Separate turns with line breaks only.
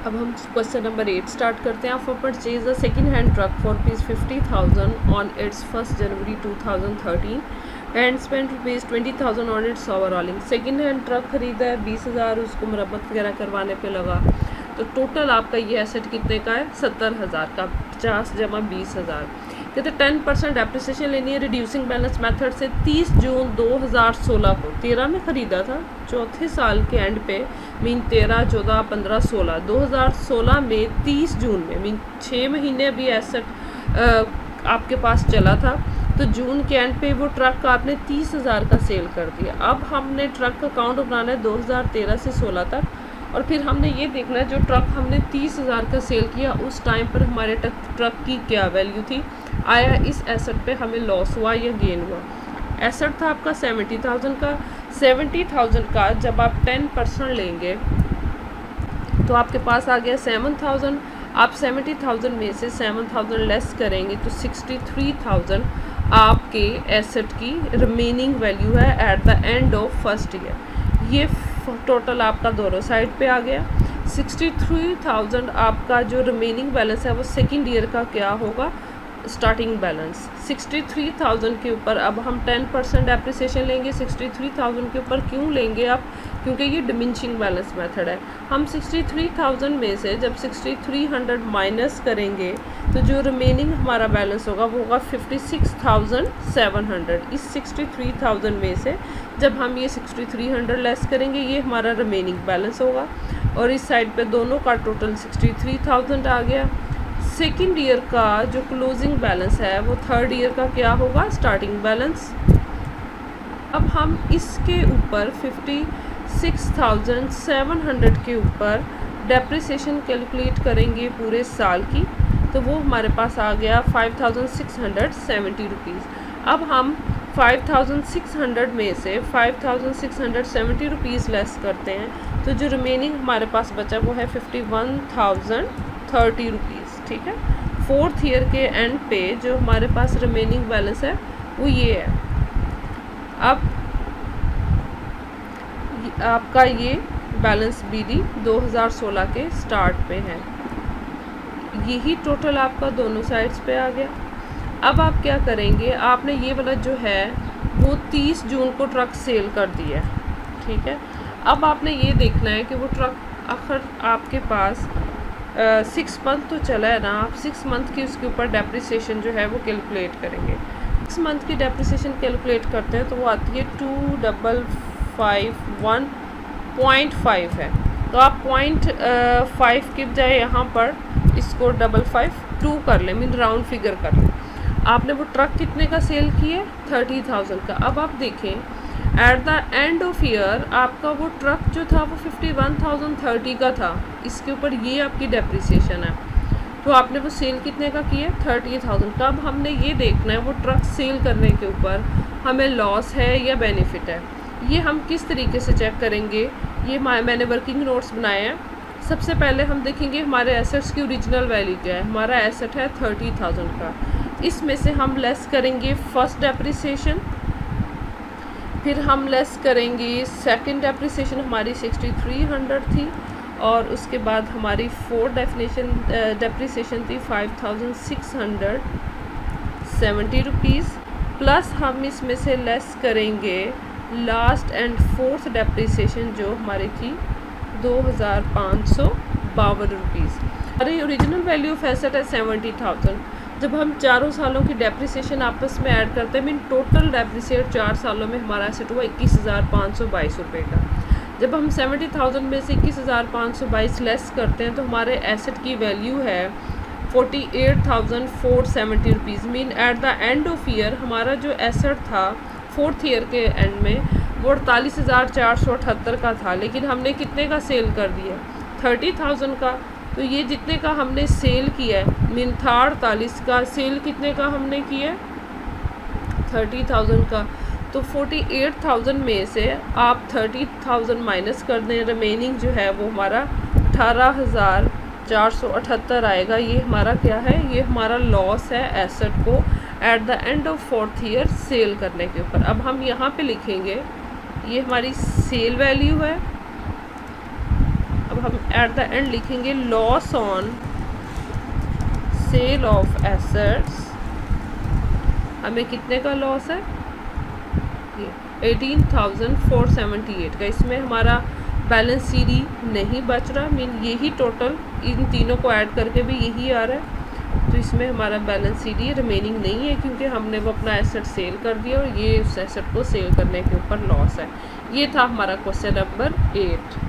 अब हम question number 8 start करते हैं। For purchase a second hand truck for ₹50,000 on it's 1 January 2013 and spend ₹20,000 on it's overhauling. Second hand truck खरीदा है, 20,000 उसको मरम्मत वगैरह करवाने पे लगा, तो टोटल आपका ये एसेट कितने का है? 70,000 का। 50 जमा 20,000। कहते 10% डेप्रिसिएशन लेनी है रिड्यूसिंग बैलेंस मेथड से। 30 जून 2016 को 13 में ख़रीदा था, चौथे साल के एंड पे मीन 13, 14, 15, 16, 2016 में 30 जून में मीन 6 महीने अभी एसेट आपके पास चला था, तो जून के एंड पे वो ट्रक का आपने 30,000 का सेल कर दिया। अब हमने ट्रक का अकाउंट बनाना है 2013 से 16 तक, और फिर हमने ये देखना है जो ट्रक हमने 30,000 का सेल किया उस टाइम पर हमारे ट्रक की क्या वैल्यू थी, आया इस एसेट पे हमें लॉस हुआ या गेन हुआ। एसेट था आपका 70,000 का। 70,000 का जब आप 10% लेंगे तो आपके पास आ गया 7,000। आप 70,000 में से 7,000 लेस करेंगे तो 63,000 आपके एसेट की रिमेनिंग वैल्यू है at the end of first year. ये टोटल आपका दोनों साइड पे आ गया। 63,000 आपका जो रिमेनिंग बैलेंस है वो सेकेंड ईयर का क्या होगा? Starting balance. 63,000 के ऊपर अब हम 10% डेप्रिसिएशन लेंगे। 63,000 के ऊपर क्यों लेंगे आप? क्योंकि ये डिमिनिशिंग बैलेंस मेथड है। हम 63,000 में से जब 6300 माइनस करेंगे तो जो रिमेनिंग हमारा बैलेंस होगा वो होगा 56,700। इस 63,000 में से जब हम ये 6300 लेस करेंगे ये हमारा रिमेनिंग बैलेंस होगा, और इस साइड पे दोनों का टोटल 63,000 आ गया। सेकेंड ईयर का जो क्लोजिंग बैलेंस है वो थर्ड ईयर का क्या होगा? Starting balance. अब हम इसके ऊपर 56,700 के ऊपर डेप्रिसिएशन कैलकुलेट करेंगे पूरे साल की, तो वो हमारे पास आ गया 5,670 रुपीज़। अब हम 5,600 में से 5,670 रुपीज़ लेस करते हैं, तो जो रिमेनिंग हमारे पास बचा वो है 51,030 रुपीज़। ठीक है, फोर्थ ईयर के एंड पे जो हमारे पास रिमेनिंग बैलेंस है वो ये है। अब आपका ये बैलेंस बीडी 2016 के स्टार्ट पे है। यही टोटल आपका दोनों साइड्स पे आ गया। अब आप क्या करेंगे? आपने ये वाला जो है वो 30 जून को ट्रक सेल कर दिया है। ठीक है, अब आपने ये देखना है कि वो ट्रक आखिर आपके पास 6 मंथ तो चला है ना, आप 6 मंथ की उसके ऊपर डेप्रिसिएशन जो है वो कैलकुलेट करेंगे। 6 मंथ की डेप्रिसिएशन कैलकुलेट करते हैं तो वो आती है 2,551.5 है, तो आप 0.5 की बजाय यहाँ पर इसको 552 कर लें, मीन राउंड फिगर कर लें। आपने वो ट्रक कितने का सेल किया? 30,000 का। अब आप देखें at the end of year आपका वो ट्रक जो था वो 51,030 का था, इसके ऊपर ये आपकी डेप्रिसिएशन है, तो आपने वो सेल कितने का किया? 30,000 का। अब हमने ये देखना है वो ट्रक सेल करने के ऊपर हमें लॉस है या बेनिफिट है। ये हम किस तरीके से चेक करेंगे? ये मैंने वर्किंग नोट्स बनाए हैं। सबसे पहले हम देखेंगे हमारे एसेट्स की ओरिजिनल वैल्यू क्या है। हमारा एसेट है 30,000 का, इसमें से हम लेस करेंगे फर्स्ट डेप्रिसिएशन, फिर हम लेस करेंगे सेकंड डेप्रिसिएशन, हमारी 6300 थी, और उसके बाद हमारी फोर्थ डेप्रिसिएशन थी 5,670 रुपीज़, प्लस हम इसमें से लेस करेंगे लास्ट एंड फोर्थ डेप्रिसिएशन जो हमारी थी 2,552 रुपीज़। हमारी ओरिजिनल वैल्यू ऑफ एसेट है 70,000। जब हम चारों सालों की डेप्रिसिएशन आपस में ऐड करते हैं, मीन टोटल डेप्रिसिएट 4 सालों में हमारा एसेट हुआ 21,522 रुपये का। जब हम 70,000 में से 21,522 लेस करते हैं तो हमारे एसेट की वैल्यू है 48,470 rupees. Mean at the end of year हमारा जो एसेट था फोर्थ ईयर के एंड में वो 48,478 का था, लेकिन हमने कितने का सेल कर दिया? 30,000 का। तो ये जितने का हमने सेल किया है, मीन था 48 का, सेल कितने का हमने किया? 30,000 का। तो 48,000 में से आप 30,000 माइनस कर दें, रिमेनिंग जो है वो हमारा 18,478 आएगा। ये हमारा क्या है? ये हमारा लॉस है एसेट को at the end of fourth year cell करने के ऊपर। अब हम यहाँ पे लिखेंगे ये हमारी सेल वैल्यू है। अब अब हम एट द एंड लिखेंगे loss on sale of assets. हमें कितने का लॉस है? 18,478 का। इसमें हमारा बैलेंस सीडी नहीं बच रहा, मीन यही टोटल इन तीनों को ऐड करके भी यही आ रहा है। तो इसमें हमारा बैलेंस सीडी रिमेनिंग नहीं है क्योंकि हमने वो अपना एसेट सेल कर दिया और ये उस एसेट को सेल करने के ऊपर लॉस है। ये था हमारा क्वेश्चन नंबर 8।